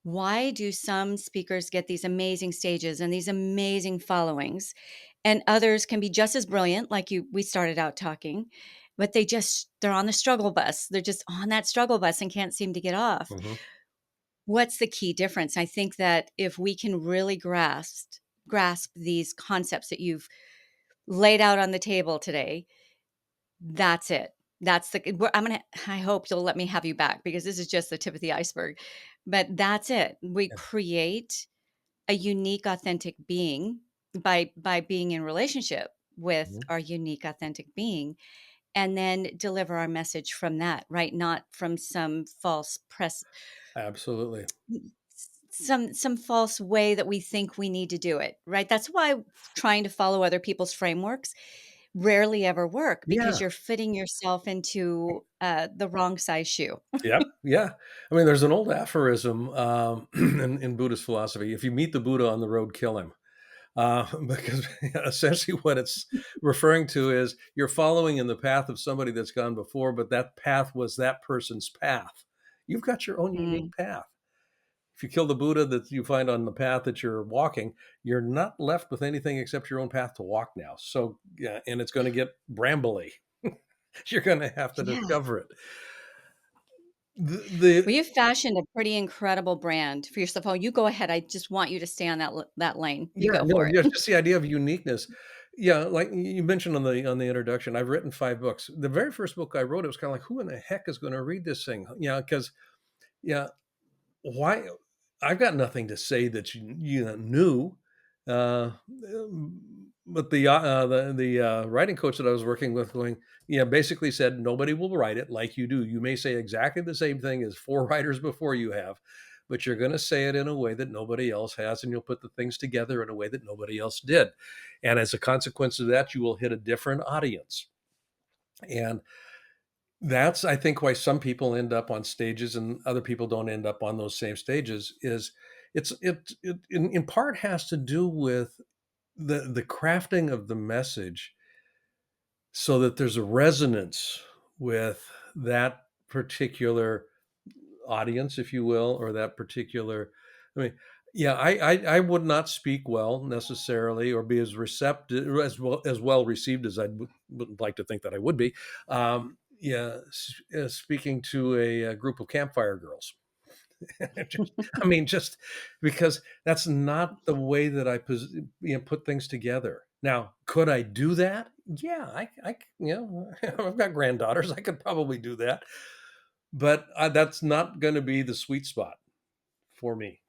[SPEAKER 1] why do some speakers get these amazing stages and these amazing followings, and others can be just as brilliant, like you we started out talking, but they're on the struggle bus. They're just on that struggle bus and can't seem to get off.
[SPEAKER 2] Mhm.
[SPEAKER 1] What's the key difference? I think that if we can really grasp these concepts that you've laid out on the table today, that's it. That's the I hope you'll let me have you back, because this is just the tip of the iceberg. But that's it. We
[SPEAKER 2] Yeah.
[SPEAKER 1] create a unique, authentic being by being in relationship with
[SPEAKER 2] Mhm.
[SPEAKER 1] our unique, authentic being, and then deliver our message from that, right? Not from some false press,
[SPEAKER 2] Absolutely.
[SPEAKER 1] some false way that we think we need to do it, right? That's why trying to follow other people's frameworks rarely ever work, because
[SPEAKER 2] Yeah.
[SPEAKER 1] you're fitting yourself into the wrong size shoe.
[SPEAKER 2] Yep. Yeah. I mean, there's an old aphorism, in Buddhist philosophy: "If you meet the Buddha on the road, kill him." Because essentially what it's referring to is you're following in the path of somebody that's gone before, but that path was that person's path. You've got your own unique
[SPEAKER 1] Mm,
[SPEAKER 2] path. If you kill the Buddha that you find on the path that you're walking, you're not left with anything except your own path to walk now. So, yeah, and it's going to get brambly. You're going to have to
[SPEAKER 1] yeah.
[SPEAKER 2] discover it. The
[SPEAKER 1] Well, you've fashioned a pretty incredible brand for yourself. Oh, you go ahead. I just want you to stay on that lane. You
[SPEAKER 2] Yeah,
[SPEAKER 1] go
[SPEAKER 2] no,
[SPEAKER 1] for it.
[SPEAKER 2] yeah, just the idea of uniqueness. Yeah, like you mentioned on the introduction, I've written 5 books. The very first book I wrote, it was kinda like, "Who in the heck is gonna read this thing?" Because yeah, why I've got nothing to say that you know, new. But the writing coach that I was working with going, yeah, basically said, "Nobody will write it like you do. You may say exactly the same thing as 4 writers before you have, but you're gonna say it in a way that nobody else has, and you'll put the things together in a way that nobody else did. And as a consequence of that, you will hit a different audience." And that's, I think, why some people end up on stages and other people don't end up on those same stages. Is it in part has to do with the crafting of the message so that there's a resonance with that particular audience, if you will, or that particular. I mean, yeah, I would not speak well necessarily or be as receptive as well received as I would like to think that I would be. Yeah, speaking to a group of campfire girls. Just, I mean, just because that's not the way that put things together. Now, could I do that? Yeah, I've got granddaughters. I could probably do that, but that's not going to be the sweet spot for me.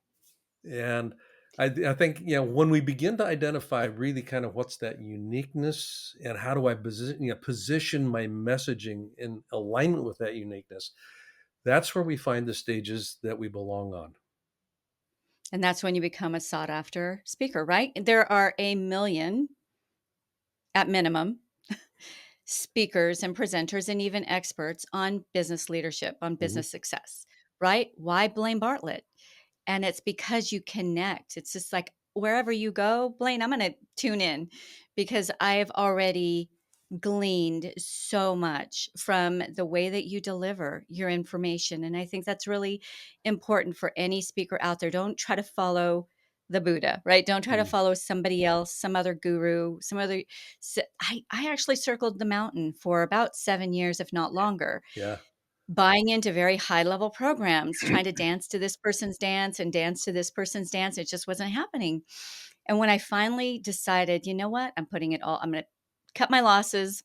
[SPEAKER 2] And I think when we begin to identify really kind of what's that uniqueness and how do I position my messaging in alignment with that uniqueness, that's where we find the stages that we belong on.
[SPEAKER 1] And that's when you become a sought after speaker, right? There are a million, at minimum, speakers and presenters and even experts on business leadership, on
[SPEAKER 2] Mhm.
[SPEAKER 1] business success, right? Why blame Bartlett? And it's because you connect. It's just like, wherever you go, Blaine, I'm going to tune in, because I have already gleaned so much from the way that you deliver your information. And I think that's really important for any speaker out there. Don't try to follow the Buddha, right? Don't try to
[SPEAKER 2] Mm.
[SPEAKER 1] follow somebody else, some other guru, some other. I actually circled the mountain for about 7 years, if not longer.
[SPEAKER 2] Yeah.
[SPEAKER 1] buying into very high level programs, trying to dance to this person's dance and dance to this person's dance. It just wasn't happening. And when I finally decided, you know what, I'm going to cut my losses,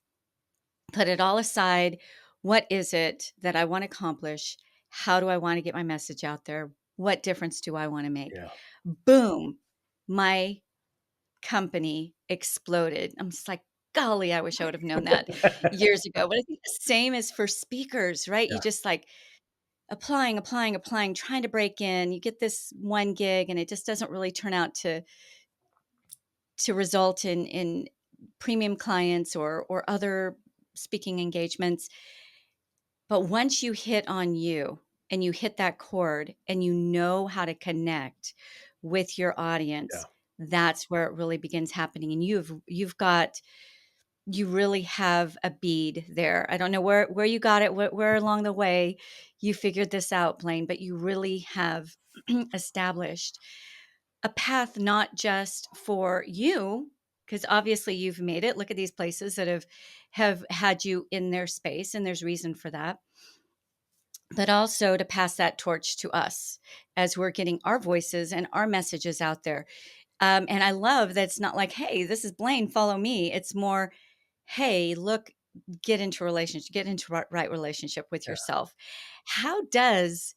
[SPEAKER 1] put it all aside. What is it that I want to accomplish? How do I want to get my message out there? What difference do I want to make?
[SPEAKER 2] Yeah.
[SPEAKER 1] Boom, my company exploded. I'm just like, golly, I wish I would have known that years ago. But I think the same is for speakers, right? You
[SPEAKER 2] Yeah.
[SPEAKER 1] just like applying, applying, applying, trying to break in. You get this one gig and it just doesn't really turn out to result in premium clients or other speaking engagements. But once you hit on you and you hit that chord and you know how to connect with your
[SPEAKER 2] Yeah.
[SPEAKER 1] audience, that's where it really begins happening. And you really have a bead there. I don't know where you got it, where along the way you figured this out, Blaine, but you really have established a path not just for you, because obviously you've made it. Look at these places that have had you in their space, and there's reason for that, but also to pass that torch to us as we're getting our voices and our messages out there. And I love that it's not like, hey, this is Blaine, follow me. It's more, hey, look, get into right relationship with
[SPEAKER 2] Yeah.
[SPEAKER 1] yourself. How does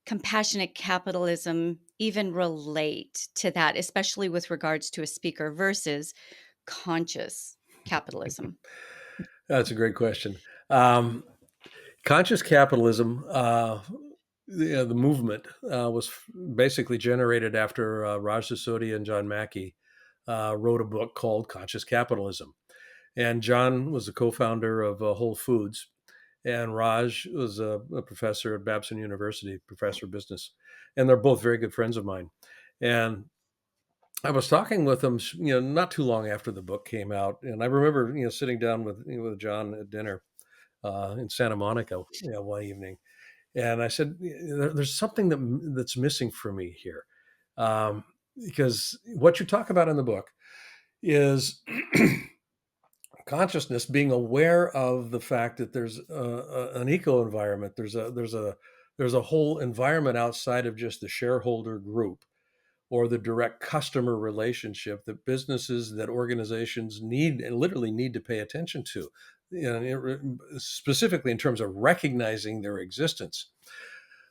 [SPEAKER 1] compassionate capitalism even relate to that, especially with regards to a speaker versus conscious capitalism?
[SPEAKER 2] That's a great question. Um, Conscious capitalism, the movement was basically generated after Raj Sisodia and John Mackey wrote a book called Conscious Capitalism. And John was the co-founder of Whole Foods, and Raj was a professor at Babson University, professor of business, and they're both very good friends of mine. And I was talking with them, not too long after the book came out, and I remember, sitting down with John at dinner in Santa Monica, one evening, and I said, "There's something that's missing for me here, um, because what you talk about in the book is consciousness, being aware of the fact that there's an eco environment, there's a whole environment outside of just the shareholder group or the direct customer relationship that businesses, that organizations need and literally need to pay attention to, specifically in terms of recognizing their existence.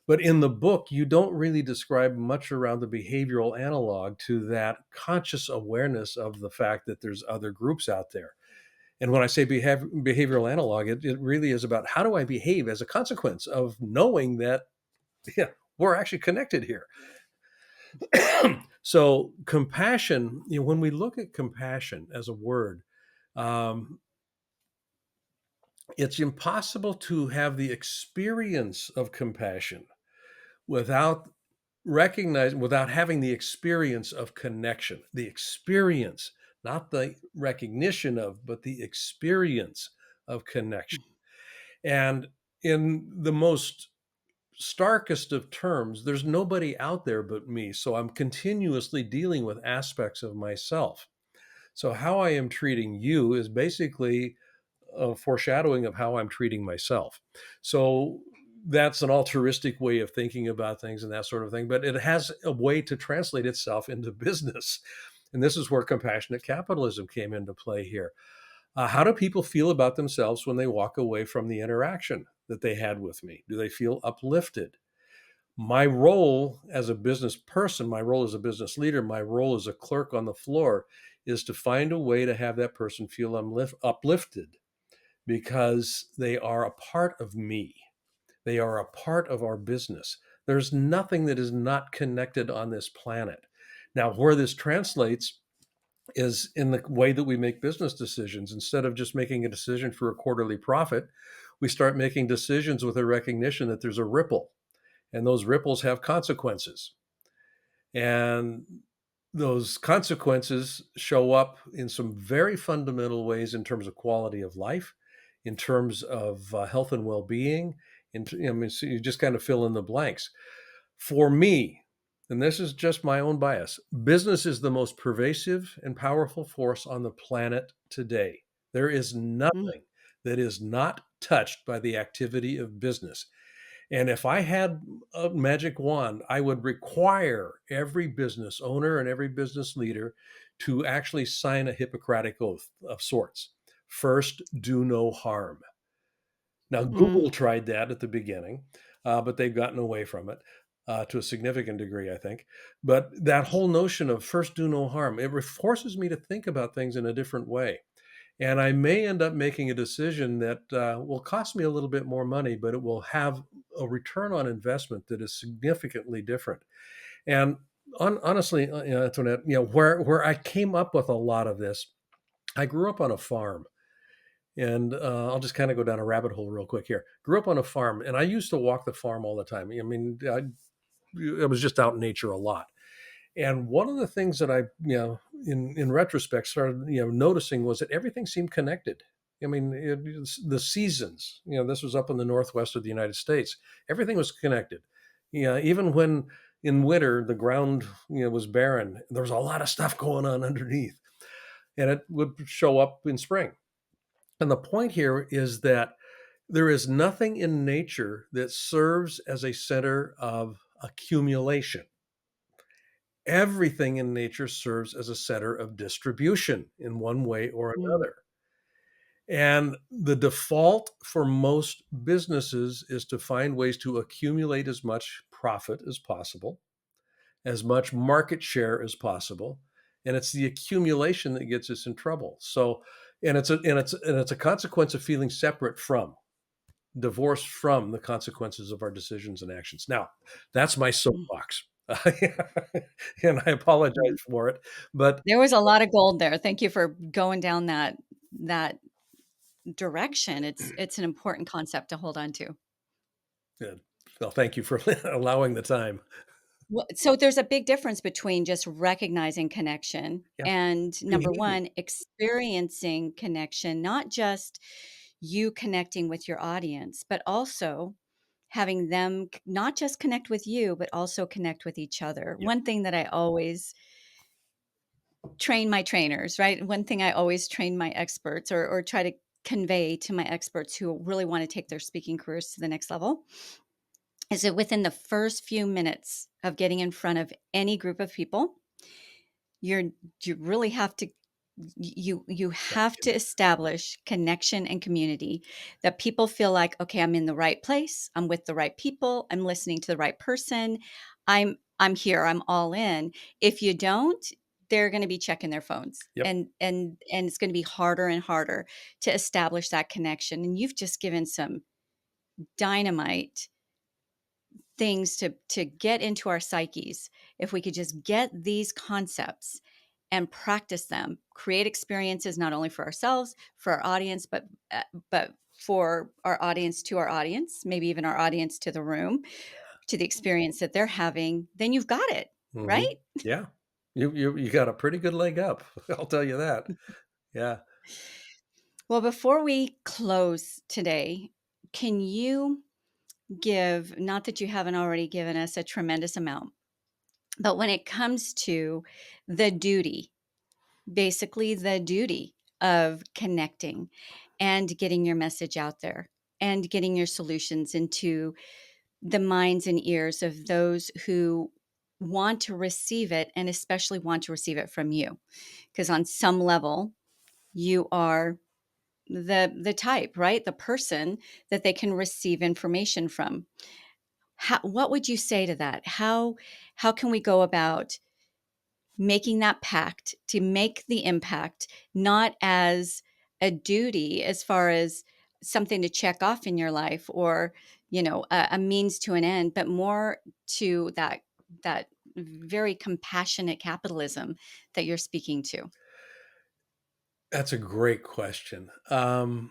[SPEAKER 2] But in the book, you don't really describe much around the behavioral analog to that conscious awareness of the fact that there's other groups out there. And when I say behavioral analog, it really is about how do I behave as a consequence of knowing that, yeah, we're actually connected here. So compassion, when we look at compassion as a word, um, it's impossible to have the experience of compassion without without having the experience of connection, the experience, not the recognition of, but the experience of connection. And in the most starkest of terms, there's nobody out there but me. So I'm continuously dealing with aspects of myself. So how I am treating you is basically a foreshadowing of how I'm treating myself. So that's an altruistic way of thinking about things and that sort of thing, but it has a way to translate itself into business. And this is where compassionate capitalism came into play here. How do people feel about themselves when they walk away from the interaction that they had with me? Do they feel uplifted? My role as a business person, my role as a business leader, my role as a clerk on the floor is to find a way to have that person feel uplifted because they are a part of me. They are a part of our business. There's nothing that is not connected on this planet. Now, where this translates is in the way that we make business decisions. Instead of just making a decision for a quarterly profit, we start making decisions with a recognition that there's a ripple, and those ripples have consequences. And those consequences show up in some very fundamental ways in terms of quality of life, in terms of health and well-being. I mean, so you just kind of fill in the blanks. For me, and this is just my own bias, business is the most pervasive and powerful force on the planet today. There is
[SPEAKER 1] Mm,
[SPEAKER 2] nothing that is not touched by the activity of business. And if I had a magic wand, I would require every business owner and every business leader to actually sign a Hippocratic oath of sorts. First, do no harm. Now,
[SPEAKER 1] Mm.
[SPEAKER 2] Google tried that at the beginning, but they've gotten away from it to a significant degree, I think. But that whole notion of first, do no harm, it forces me to think about things in a different way. And I may end up making a decision that will cost me a little bit more money, but it will have a return on investment that is significantly different. And honestly, Antoinette, where I came up with a lot of this, I grew up on a farm. And I'll just kind of go down a rabbit hole real quick here. Grew up on a farm, and I used to walk the farm all the time. I mean, I was just out in nature a lot. And one of the things that I, in retrospect, started, noticing was that everything seemed connected. I mean, the seasons. This was up in the northwest of the United States. Everything was connected. Even when in winter the ground, was barren, there was a lot of stuff going on underneath, and it would show up in spring. And the point here is that there is nothing in nature that serves as a center of accumulation. Everything in nature serves as a center of distribution in one way or
[SPEAKER 1] Mm.
[SPEAKER 2] another. And the default for most businesses is to find ways to accumulate as much profit as possible, as much market share as possible. And it's the accumulation that gets us in trouble. So, and it's a consequence of feeling separate from, divorced from the consequences of our decisions and actions. Now, that's my
[SPEAKER 1] Mm.
[SPEAKER 2] soapbox. And I apologize
[SPEAKER 1] Mm.
[SPEAKER 2] for it, but
[SPEAKER 1] There was a lot of gold there. Thank you for going down that direction. It's an important concept to hold on to.
[SPEAKER 2] uh, well, thank you for allowing the time.
[SPEAKER 1] Well, so there's a big difference between just recognizing connection
[SPEAKER 2] Yeah,
[SPEAKER 1] and
[SPEAKER 2] being
[SPEAKER 1] number
[SPEAKER 2] human.
[SPEAKER 1] 1, experiencing connection, not just you connecting with your audience, but also having them not just connect with you, but also connect with each other.
[SPEAKER 2] Yeah,
[SPEAKER 1] One thing that I always train my trainers, right? One thing I always train my experts or try to convey to my experts who really want to take their speaking careers to the next level is that within the first few minutes of getting in front of any group of people, you're you really have to you
[SPEAKER 2] got to
[SPEAKER 1] have to
[SPEAKER 2] connect.
[SPEAKER 1] establish connection and community that people feel like, okay, I'm in the right place, I'm with the right people, I'm listening to the right person, I'm here, I'm all in. If you don't, they're going to be checking their phones
[SPEAKER 2] Yep.
[SPEAKER 1] and it's going to be harder and harder to establish that connection. And you've just given some dynamite things to get into our psyches. If we could just get these concepts and practice them, create experiences not only for ourselves, for our audience, but for our audience to our audience, maybe even our audience to the room, to the experience that they're having, then you've got it,
[SPEAKER 2] Hmm.
[SPEAKER 1] right?
[SPEAKER 2] Yeah. You got a pretty good leg up. I'll tell you that. Yeah.
[SPEAKER 1] Well, before we close today, can you give, not that you haven't already given us a tremendous amount, but when it comes to the duty, basically the duty of connecting and getting your message out there and getting your solutions into the minds and ears of those who want to receive it and especially want to receive it from you, because on some level you are the type, right, the person that they can receive information from. What would you say to that? How can we go about making that pact to make the impact, not as a duty as far as something to check off in your life or, a means to an end, but more to that very compassionate capitalism that you're speaking to?
[SPEAKER 2] That's a great question. I'll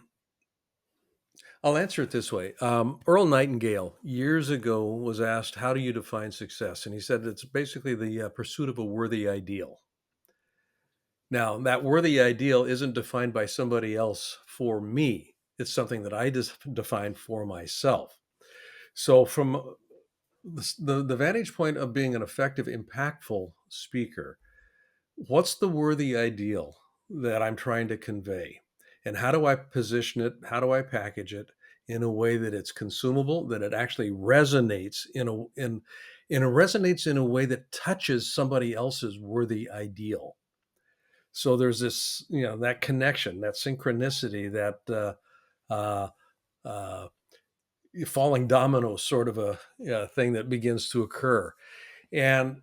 [SPEAKER 2] answer it this way. Earl Nightingale years ago was asked, "How do you define success?" And he said it's basically the pursuit of a worthy ideal. Now, that worthy ideal isn't defined by somebody else for me. It's something that I just define for myself. So, from the vantage point of being an effective, impactful speaker, what's the worthy ideal that I'm trying to convey? And how do I position it? How do I package it? in a way that it's consumable, that it actually resonates resonates in a way that touches somebody else's worthy ideal. So there's this, that connection, that synchronicity, that uh, uh, falling domino sort of a thing that begins to occur. And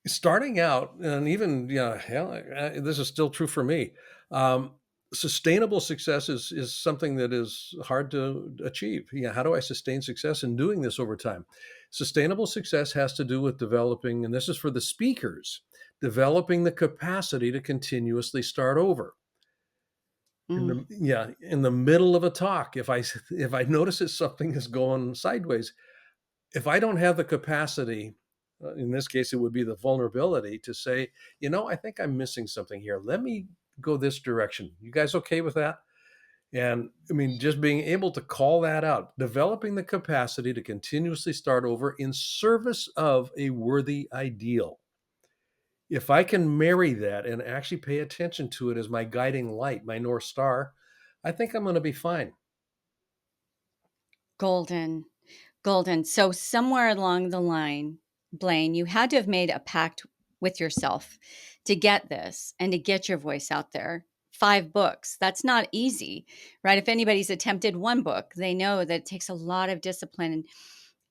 [SPEAKER 2] starting out, and even hell, this is still true for me. Um, Sustainable success is something that is hard to achieve. How do I sustain success in doing this over time? Sustainable success has to do with developing, and this is for the speakers, developing the capacity to continuously start over.
[SPEAKER 1] Mm.
[SPEAKER 2] In the middle of a talk, if I notice that something is going sideways, if I don't have the capacity, in this case, it would be the vulnerability to say, I think I'm missing something here. Let me go this direction. You guys okay with that? And I mean, just being able to call that out, developing the capacity to continuously start over in service of a worthy ideal. If I can marry that and actually pay attention to it as my guiding light, my North Star, I think I'm going to be fine.
[SPEAKER 1] Golden. Golden. So somewhere along the line, Blaine, you had to have made a pact with yourself to get this and to get your voice out there. 5 books. That's not easy, right? If anybody's attempted one book, they know that it takes a lot of discipline,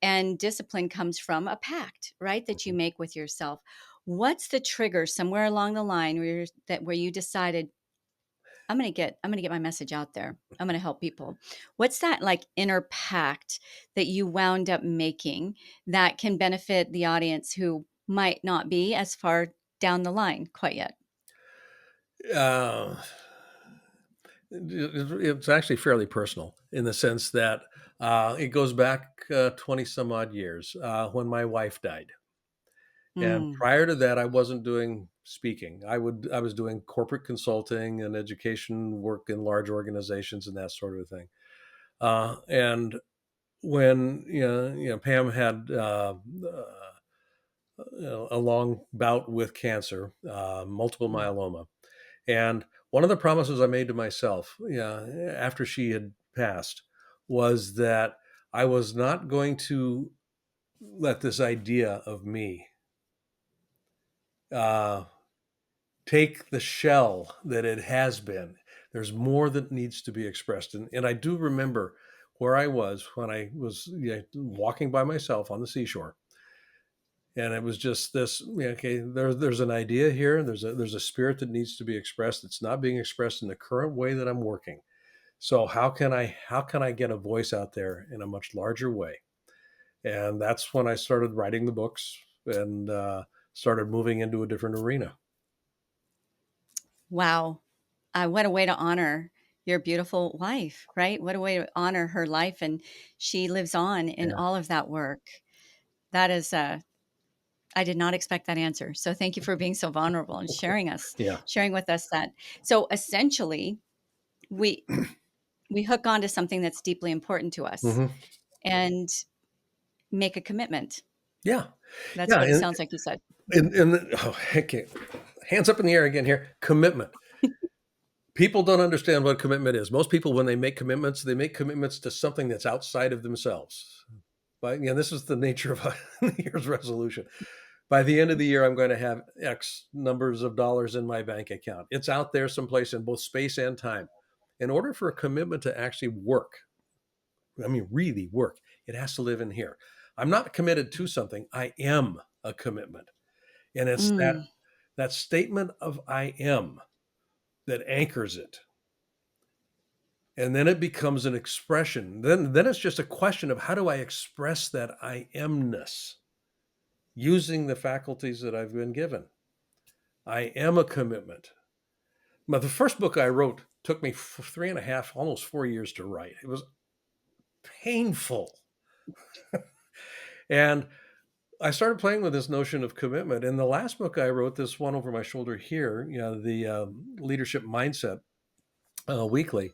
[SPEAKER 1] and discipline comes from a pact, right? That you make with yourself. What's the trigger somewhere along the line where you decided I'm going to get my message out there. I'm going to help people. What's that like inner pact that you wound up making that can benefit the audience who might not be as far down the line quite yet?
[SPEAKER 2] Uh, it's actually fairly personal in the sense that it goes back 20 some odd years when my wife died. And
[SPEAKER 1] Mm.
[SPEAKER 2] prior to that, I wasn't doing speaking. I was doing corporate consulting and education work in large organizations and that sort of thing. And when Pam had a long bout with cancer, multiple
[SPEAKER 1] Mm.
[SPEAKER 2] myeloma, and one of the promises I made to myself, after she had passed, was that I was not going to let this idea of me uh, take the shell that it has been. There's more that needs to be expressed. And I do remember where I was when I was walking by myself on the seashore. And it was just this, okay, there's an idea here. There's a spirit that needs to be expressed. It's not being expressed in the current way that I'm working. So how can I get a voice out there in a much larger way? And that's when I started writing the books and started moving into a different arena.
[SPEAKER 1] Wow. What a way to honor your beautiful wife, right? What a way to honor her life. And she lives on in
[SPEAKER 2] Yeah.
[SPEAKER 1] all of that work. That is, I did not expect that answer. So thank you for being so vulnerable and
[SPEAKER 2] Yeah.
[SPEAKER 1] sharing with us that. So essentially, we we hook on to something that's deeply important to us
[SPEAKER 2] Hmm.
[SPEAKER 1] and make a commitment.
[SPEAKER 2] Yeah.
[SPEAKER 1] That's
[SPEAKER 2] Yeah.
[SPEAKER 1] what it
[SPEAKER 2] And,
[SPEAKER 1] sounds like you said.
[SPEAKER 2] oh, heck, hands up in the air again here. Commitment. People don't understand what commitment is. Most people, when they make commitments to something that's outside of themselves. But this is the nature of a New Year's resolution. By the end of the year, I'm going to have X numbers of dollars in my bank account. It's out there someplace in both space and time. In order for a commitment to actually work, I mean, really work, it has to live in here. I'm not committed to something. I am a commitment. And it's
[SPEAKER 1] Mm.
[SPEAKER 2] that statement of I am that anchors it. And then it becomes an expression. Then it's just a question of how do I express that I amness using the faculties that I've been given. I am a commitment. But the first book I wrote took me 3.5, almost 4 years to write. It was painful. And I started playing with this notion of commitment. And the last book I wrote, this one over my shoulder here, the Leadership Mindset Weekly,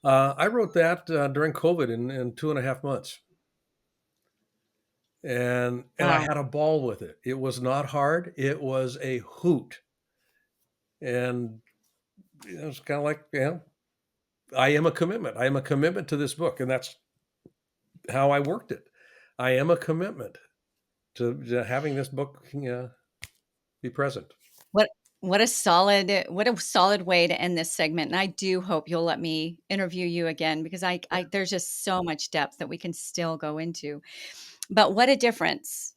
[SPEAKER 2] I wrote that during COVID in 2.5 months. And I
[SPEAKER 1] Wow.
[SPEAKER 2] had a ball with it. It was not hard. It was a hoot. And it was kind of like, I am a commitment. I am a commitment to this book, and that's how I worked it. I am a commitment to having this book be present.
[SPEAKER 1] What what a solid way to end this segment, and I do hope you'll let me interview you again because I there's just so much depth that we can still go into. But what a difference.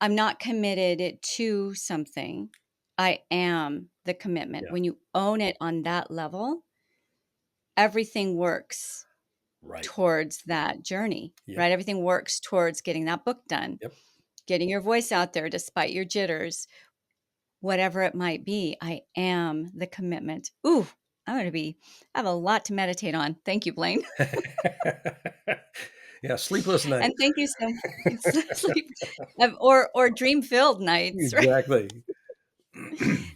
[SPEAKER 1] I'm not committed to something. I am the commitment.
[SPEAKER 2] Yeah.
[SPEAKER 1] When you own it on that level, everything works
[SPEAKER 2] Right.
[SPEAKER 1] towards that journey,
[SPEAKER 2] Yep.
[SPEAKER 1] right? Everything works towards getting that book done,
[SPEAKER 2] Yep.
[SPEAKER 1] getting your voice out there despite your jitters, whatever it might be. I am the commitment. Ooh, I'm going to be, I have a lot to meditate on. Thank you, Blaine.
[SPEAKER 2] Yeah, sleepless
[SPEAKER 1] And
[SPEAKER 2] nights.
[SPEAKER 1] thank you so sleep or dream filled nights, right?
[SPEAKER 2] Exactly.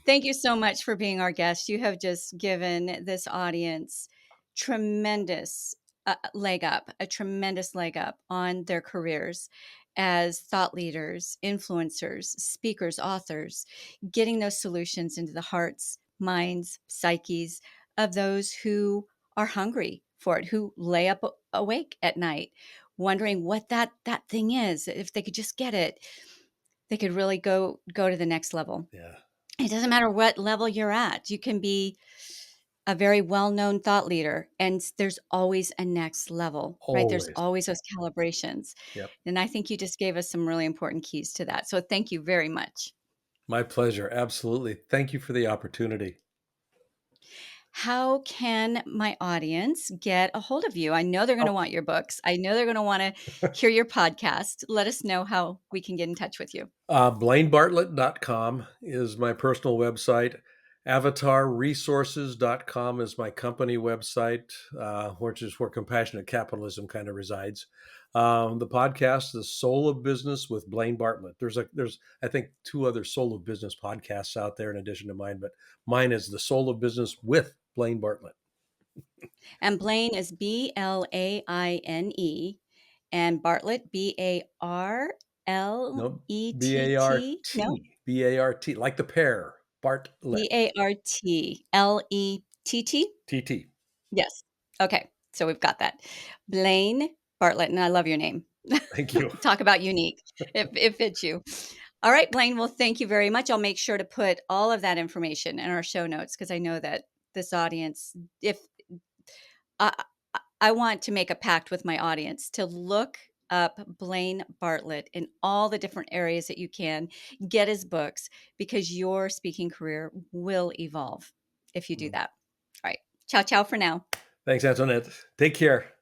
[SPEAKER 1] Thank you so much for being our guest. You have just given this audience tremendous a tremendous leg up on their careers as thought leaders, influencers, speakers, authors, getting those solutions into the hearts, minds, psyches of those who are hungry for it, who lay up awake at night, wondering what that thing is. If they could just get it, they could really go to the next level.
[SPEAKER 2] Yeah,
[SPEAKER 1] It doesn't matter what level you're at. You can be a very well-known thought leader, and there's always a next level, right? There's
[SPEAKER 2] always.
[SPEAKER 1] always those calibrations.
[SPEAKER 2] Yep.
[SPEAKER 1] And I think you just gave us some really important keys to that. So thank you very much.
[SPEAKER 2] My pleasure. Absolutely. Thank you for the opportunity.
[SPEAKER 1] How can my audience get a hold of you? I know they're going
[SPEAKER 2] Oh,
[SPEAKER 1] to want your books. I know they're going to want to hear your podcast. Let us know how we can get in touch with you.
[SPEAKER 2] BlaineBartlett.com is my personal website. AvatarResources.com is my company website, which is where Compassionate Capitalism kind of resides. The podcast, The Soul of Business with Blaine Bartlett. There's I think two other Soul of Business podcasts out there in addition to mine, but mine is The Soul of Business with Blaine Bartlett.
[SPEAKER 1] And Blaine is Blaine, and Bartlett,
[SPEAKER 2] No,
[SPEAKER 1] Barlett. No,
[SPEAKER 2] BART, like the pear, Bartlett,
[SPEAKER 1] Bartlett.
[SPEAKER 2] TT.
[SPEAKER 1] Yes. Okay. So we've got that. Blaine Bartlett, and I love your name.
[SPEAKER 2] Thank you.
[SPEAKER 1] Talk about unique. It fits you. All right, Blaine. Well, thank you very much. I'll make sure to put all of that information in our show notes because I know that this audience, if I, I want to make a pact with my audience to look up Blaine Bartlett in all the different areas that you can, get his books because your speaking career will evolve if you do
[SPEAKER 2] Mm.
[SPEAKER 1] that. All right. Ciao, ciao for now.
[SPEAKER 2] Thanks, Antoinette. Take care.